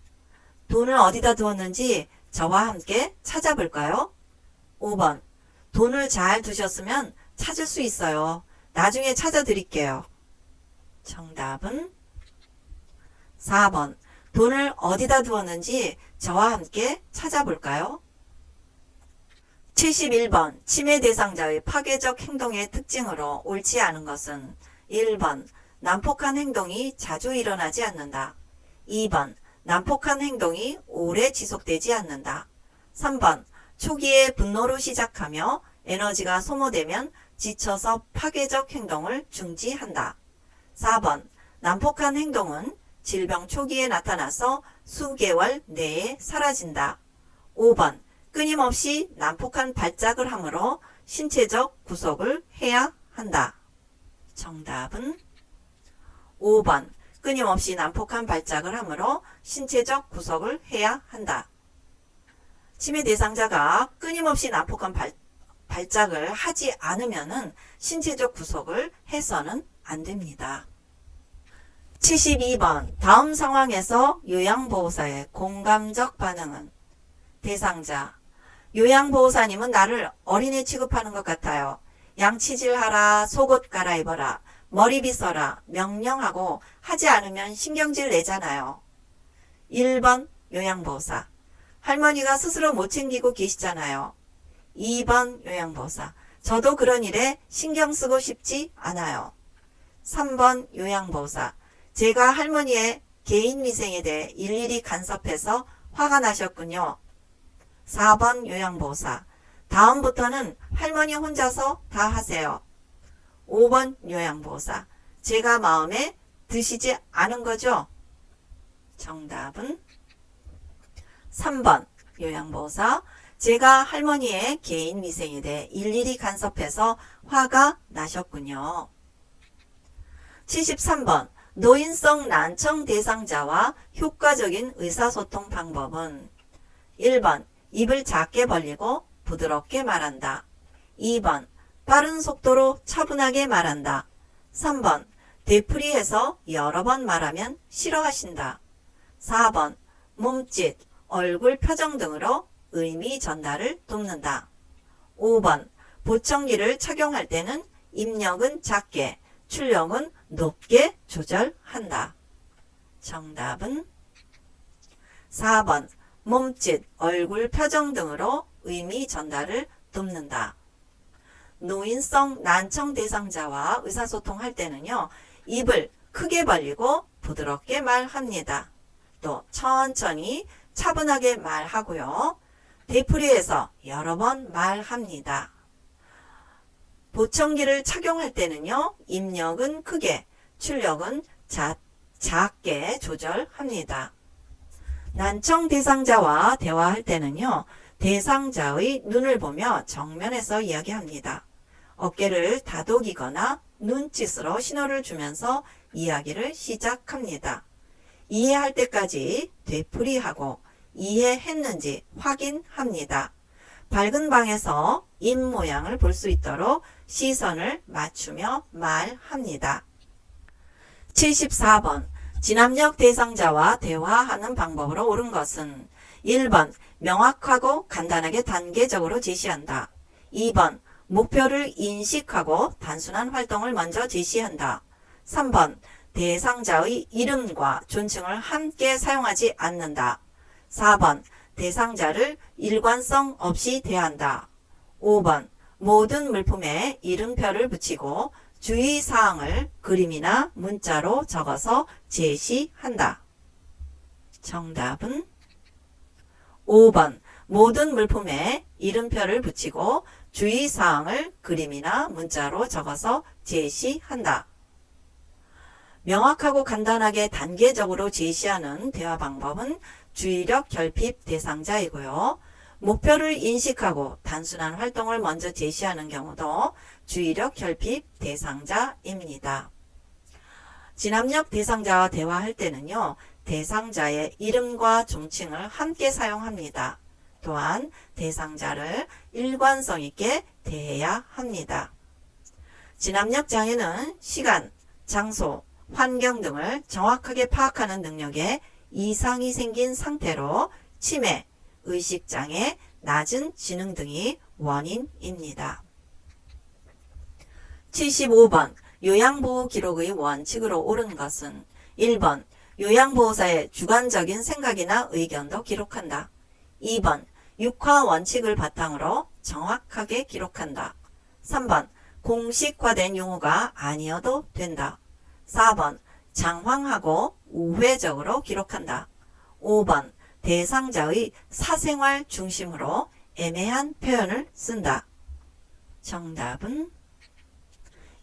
돈을 어디다 두었는지 저와 함께 찾아볼까요? 5번. 돈을 잘 두셨으면 찾을 수 있어요. 나중에 찾아드릴게요. 정답은 4번. 돈을 어디다 두었는지 저와 함께 찾아볼까요? 71번. 침해 대상자의 파괴적 행동의 특징으로 옳지 않은 것은 1번. 난폭한 행동이 자주 일어나지 않는다. 2번. 난폭한 행동이 오래 지속되지 않는다. 3번. 초기에 분노로 시작하며 에너지가 소모되면 지쳐서 파괴적 행동을 중지한다. 4번. 난폭한 행동은 질병 초기에 나타나서 수개월 내에 사라진다. 5번. 끊임없이 난폭한 발작을 하므로 신체적 구속을 해야 한다. 정답은 5번. 끊임없이 난폭한 발작을 하므로 신체적 구속을 해야 한다. 치매 대상자가 끊임없이 난폭한 발작을 하지 않으면 신체적 구속을 해서는 안 됩니다. 72번. 다음 상황에서 요양보호사의 공감적 반응은? 대상자. 요양보호사님은 나를 어린애 취급하는 것 같아요. 양치질하라, 속옷 갈아입어라, 머리 빗어라 명령하고 하지 않으면 신경질 내잖아요. 1번 요양보호사. 할머니가 스스로 못 챙기고 계시잖아요. 2번 요양보호사. 저도 그런 일에 신경 쓰고 싶지 않아요. 3번 요양보호사. 제가 할머니의 개인위생에 대해 일일이 간섭해서 화가 나셨군요. 4번 요양보호사. 다음부터는 할머니 혼자서 다 하세요. 5번 요양보호사. 제가 마음에 드시지 않은 거죠? 정답은 3번 요양보호사. 제가 할머니의 개인위생에 대해 일일이 간섭해서 화가 나셨군요. 73번. 노인성 난청 대상자와 효과적인 의사소통 방법은? 1번. 입을 작게 벌리고 부드럽게 말한다. 2번. 빠른 속도로 차분하게 말한다. 3번. 되풀이해서 여러 번 말하면 싫어하신다. 4번. 몸짓, 얼굴 표정 등으로 의미 전달을 돕는다. 5번. 보청기를 착용할 때는 입력은 작게, 출력은 높게 조절한다. 정답은 4번. 몸짓, 얼굴 표정 등으로 의미 전달을 돕는다. 노인성 난청 대상자와 의사소통할 때는요, 입을 크게 벌리고 부드럽게 말합니다. 또 천천히 차분하게 말하고요. 되풀이해서 여러 번 말합니다. 보청기를 착용할 때는요, 입력은 크게, 출력은 작게 조절합니다. 난청 대상자와 대화할 때는요, 대상자의 눈을 보며 정면에서 이야기합니다. 어깨를 다독이거나 눈짓으로 신호를 주면서 이야기를 시작합니다. 이해할 때까지 되풀이하고 이해했는지 확인합니다. 밝은 방에서 입 모양을 볼 수 있도록 시선을 맞추며 말합니다. 74번. 진압력 대상자와 대화하는 방법으로 옳은 것은? 1번. 명확하고 간단하게 단계적으로 제시한다. 2번. 목표를 인식하고 단순한 활동을 먼저 제시한다. 3번. 대상자의 이름과 존칭을 함께 사용하지 않는다. 4번. 대상자를 일관성 없이 대한다. 5번. 모든 물품에 이름표를 붙이고 주의사항을 그림이나 문자로 적어서 제시한다. 정답은 5번. 모든 물품에 이름표를 붙이고 주의사항을 그림이나 문자로 적어서 제시한다. 명확하고 간단하게 단계적으로 제시하는 대화 방법은 주의력 결핍 대상자이고요. 목표를 인식하고 단순한 활동을 먼저 제시하는 경우도 주의력 결핍 대상자입니다. 진압력 대상자와 대화할 때는요, 대상자의 이름과 존칭을 함께 사용합니다. 또한 대상자를 일관성 있게 대해야 합니다. 진압력 장애는 시간, 장소, 환경 등을 정확하게 파악하는 능력에 이상이 생긴 상태로 치매, 의식장애, 낮은 지능 등이 원인입니다. 75번 요양보호 기록의 원칙으로 옳은 것은 1번 요양보호사의 주관적인 생각이나 의견도 기록한다. 2번 육하 원칙을 바탕으로 정확하게 기록한다. 3번 공식화된 용어가 아니어도 된다. 4번 장황하고 우회적으로 기록한다. 5번 대상자의 사생활 중심으로 애매한 표현을 쓴다. 정답은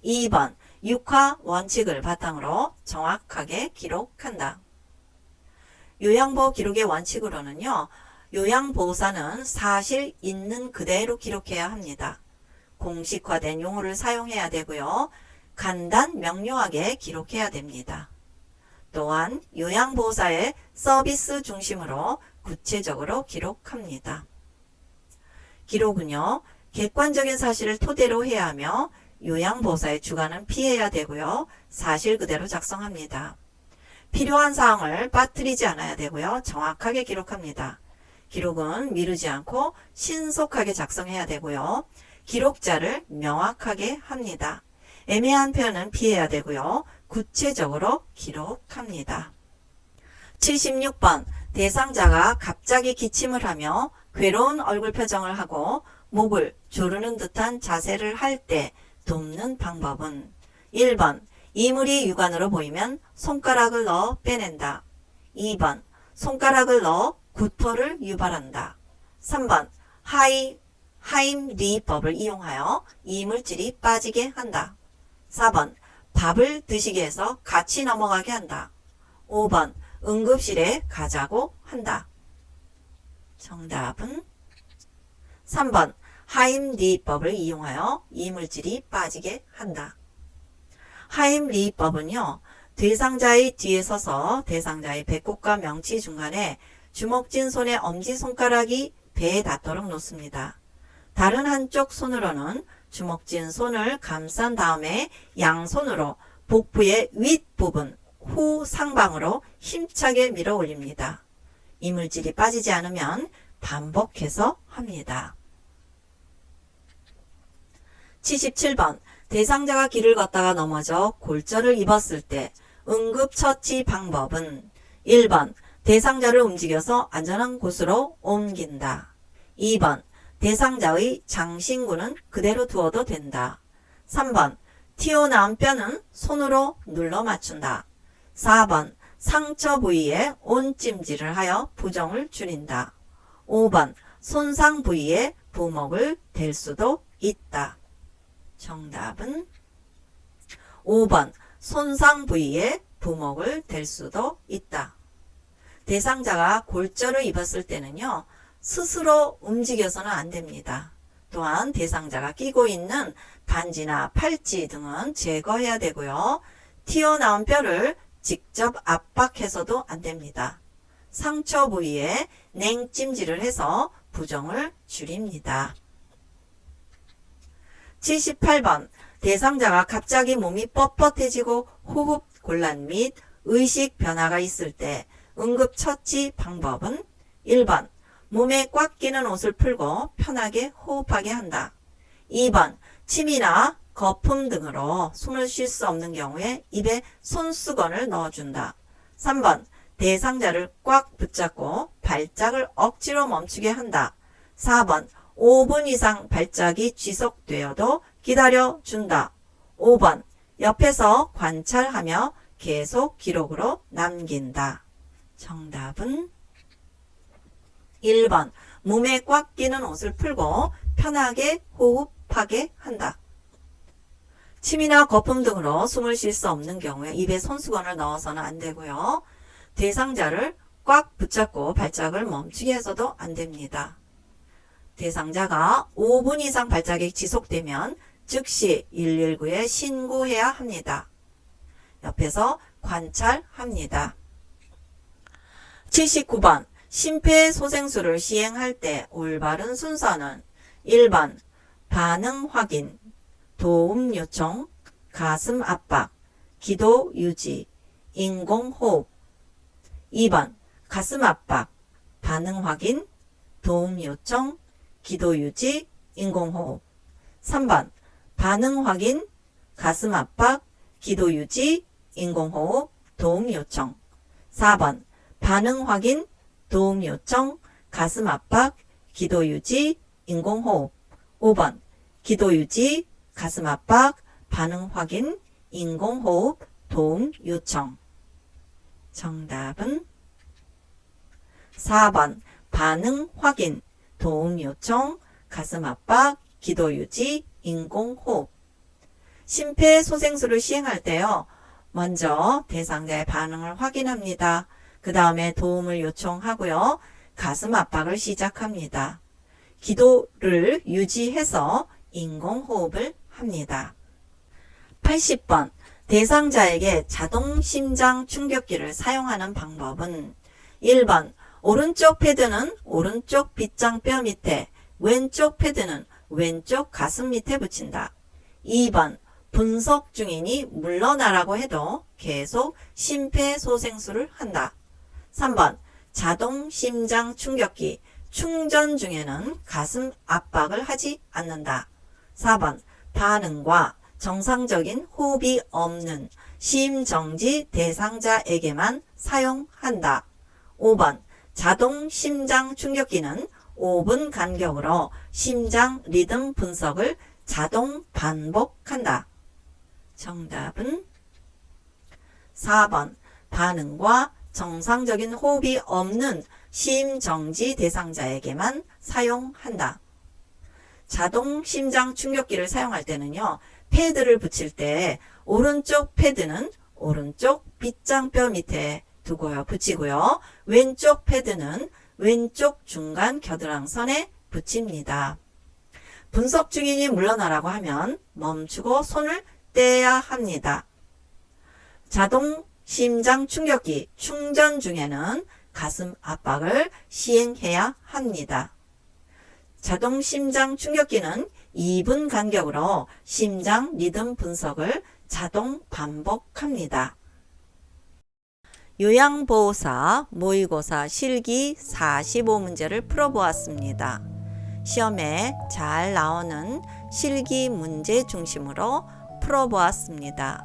2번 육하 원칙을 바탕으로 정확하게 기록한다. 요양보호 기록의 원칙으로는요. 요양보호사는 사실 있는 그대로 기록해야 합니다. 공식화된 용어를 사용해야 되고요. 간단 명료하게 기록해야 됩니다. 또한 요양보호사의 서비스 중심으로 구체적으로 기록합니다. 기록은요. 객관적인 사실을 토대로 해야 하며 요양보호사의 주관은 피해야 되고요. 사실 그대로 작성합니다. 필요한 사항을 빠뜨리지 않아야 되고요. 정확하게 기록합니다. 기록은 미루지 않고 신속하게 작성해야 되고요. 기록자를 명확하게 합니다. 애매한 표현은 피해야 되고요. 구체적으로 기록합니다. 76번 대상자가 갑자기 기침을 하며 괴로운 얼굴 표정을 하고 목을 조르는 듯한 자세를 할 때 돕는 방법은 1번 이물이 유관으로 보이면 손가락을 넣어 빼낸다. 2번 손가락을 넣어 구토를 유발한다. 3번 하임리법을 이용하여 이물질이 빠지게 한다. 4번 밥을 드시게 해서 같이 넘어가게 한다. 5번 응급실에 가자고 한다. 정답은 3번 하임리법을 이용하여 이물질이 빠지게 한다. 하임리법은요. 대상자의 뒤에 서서 대상자의 배꼽과 명치 중간에 주먹진 손의 엄지손가락이 배에 닿도록 놓습니다. 다른 한쪽 손으로는 주먹진 손을 감싼 다음에 양손으로 복부의 윗부분 후 상방으로 힘차게 밀어 올립니다. 이물질이 빠지지 않으면 반복해서 합니다. 77번 대상자가 길을 걷다가 넘어져 골절을 입었을 때 응급처치 방법은 1번 대상자를 움직여서 안전한 곳으로 옮긴다. 2번 대상자의 장신구는 그대로 두어도 된다. 3번 튀어나온 뼈는 손으로 눌러 맞춘다. 4번 상처 부위에 온찜질을 하여 부종을 줄인다. 5번 손상 부위에 부목을 댈 수도 있다. 정답은 5번 손상 부위에 부목을 댈 수도 있다. 대상자가 골절을 입었을 때는요. 스스로 움직여서는 안 됩니다. 또한 대상자가 끼고 있는 반지나 팔찌 등은 제거해야 되고요. 튀어나온 뼈를 직접 압박해서도 안 됩니다. 상처 부위에 냉찜질을 해서 부종을 줄입니다. 78번 대상자가 갑자기 몸이 뻣뻣해지고 호흡 곤란 및 의식 변화가 있을 때 응급처치 방법은 1번 몸에 꽉 끼는 옷을 풀고 편하게 호흡하게 한다. 2번 침이나 거품 등으로 숨을 쉴 수 없는 경우에 입에 손수건을 넣어준다. 3번 대상자를 꽉 붙잡고 발작을 억지로 멈추게 한다. 4번 5분 이상 발작이 지속되어도 기다려준다. 5번 옆에서 관찰하며 계속 기록으로 남긴다. 정답은 1번 몸에 꽉 끼는 옷을 풀고 편하게 호흡하게 한다. 침이나 거품 등으로 숨을 쉴 수 없는 경우에 입에 손수건을 넣어서는 안 되고요. 대상자를 꽉 붙잡고 발작을 멈추게 해서도 안 됩니다. 대상자가 5분 이상 발작이 지속되면 즉시 119에 신고해야 합니다. 옆에서 관찰합니다. 79번 심폐소생술을 시행할 때 올바른 순서는 1번 반응 확인, 도움 요청, 가슴 압박, 기도 유지, 인공호흡. 2번 가슴 압박, 반응 확인, 도움 요청, 기도 유지, 인공호흡. 3번 반응 확인, 가슴 압박, 기도 유지, 인공호흡, 도움 요청. 4번 반응 확인, 도움 요청, 가슴 압박, 기도 유지, 인공호흡. 5번 기도 유지, 가슴 압박, 반응 확인, 인공호흡, 도움 요청. 정답은 4번 반응 확인, 도움 요청, 가슴 압박, 기도 유지, 인공호흡. 심폐소생술을 시행할 때요. 먼저 대상자의 반응을 확인합니다. 그 다음에 도움을 요청하고요. 가슴 압박을 시작합니다. 기도를 유지해서 인공호흡을 합니다. 80번 대상자에게 자동 심장 충격기를 사용하는 방법은 1번 오른쪽 패드는 오른쪽 빗장뼈 밑에, 왼쪽 패드는 왼쪽 가슴 밑에 붙인다. 2번 분석 중이니 물러나라고 해도 계속 심폐소생술을 한다. 3번 자동 심장 충격기 충전 중에는 가슴 압박을 하지 않는다. 4번 반응과 정상적인 호흡이 없는 심정지 대상자에게만 사용한다. 5번 자동 심장 충격기는 5분 간격으로 심장 리듬 분석을 자동 반복한다. 정답은 4번 반응과 정상적인 호흡이 없는 심정지 대상자에게만 사용한다. 자동 심장 충격기를 사용할 때는요. 패드를 붙일 때 오른쪽 패드는 오른쪽 빗장뼈 밑에 두고요. 붙이고요. 왼쪽 패드는 왼쪽 중간 겨드랑선에 붙입니다. 분석 중이니 물러나라고 하면 멈추고 손을 떼야 합니다. 자동 심장 충격기 충전 중에는 가슴 압박을 시행해야 합니다. 자동 심장 충격기는 2분 간격으로 심장 리듬 분석을 자동 반복합니다. 요양보호사 모의고사 실기 45문제를 풀어보았습니다. 시험에 잘 나오는 실기 문제 중심으로 풀어보았습니다.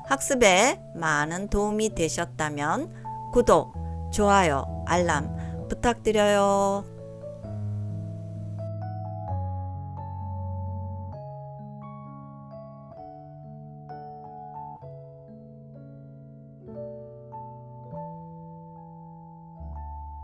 학습에 많은 도움이 되셨다면 구독, 좋아요, 알람 부탁드려요.